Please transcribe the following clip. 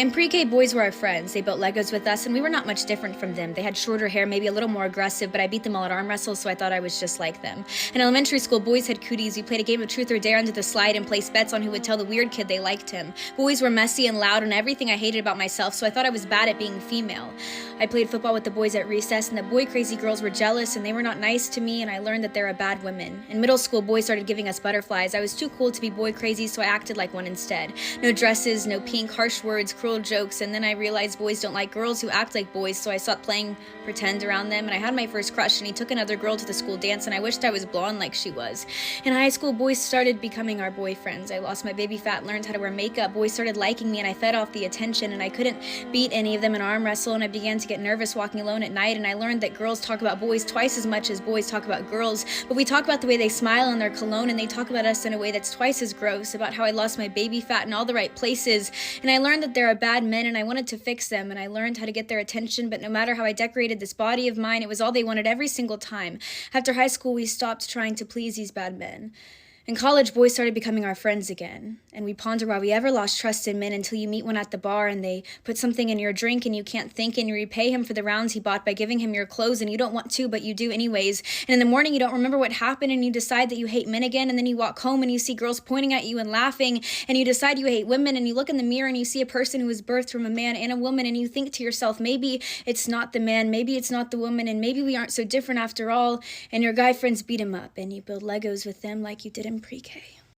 In pre-K, boys were our friends. They built Legos with us, and we were not much different from them. They had shorter hair, maybe a little more aggressive, but I beat them all at arm wrestle, so I thought I was just like them. In elementary school, boys had cooties. We played a game of truth or dare under the slide and placed bets on who would tell the weird kid they liked him. Boys were messy and loud and everything I hated about myself, so I thought I was bad at being female. I played football with the boys at recess, and the boy-crazy girls were jealous, and they were not nice to me, and I learned that they were bad women. In middle school, boys started giving us butterflies. I was too cool to be boy-crazy, so I acted like one instead. No dresses, no pink, harsh words, cruel jokes, and then I realized boys don't like girls who act like boys, so I stopped playing pretend around them, and I had my first crush, and he took another girl to the school dance, and I wished I was blonde like she was. In high school, boys started becoming our boyfriends. I lost my baby fat, learned how to wear makeup. Boys started liking me, and I fed off the attention, and I couldn't beat any of them in arm wrestle, and I began to get nervous walking alone at night, and I learned that girls talk about boys twice as much as boys talk about girls, but we talk about the way they smile in their cologne, and they talk about us in a way that's twice as gross, about how I lost my baby fat in all the right places, and I learned that there are bad men, and I wanted to fix them, and I learned how to get their attention, but no matter how I decorated this body of mine, it was all they wanted every single time. After high school, we stopped trying to please these bad men. In college, boys started becoming our friends again, and we ponder why we ever lost trust in men until you meet one at the bar and they put something in your drink and you can't think, and you repay him for the rounds he bought by giving him your clothes, and you don't want to, but you do anyways. And in the morning, you don't remember what happened, and you decide that you hate men again, and then you walk home and you see girls pointing at you and laughing, and you decide you hate women, and you look in the mirror and you see a person who was birthed from a man and a woman, and you think to yourself, maybe it's not the man, maybe it's not the woman, and maybe we aren't so different after all, and your guy friends beat him up, and you build Legos with them like you did in pre-K.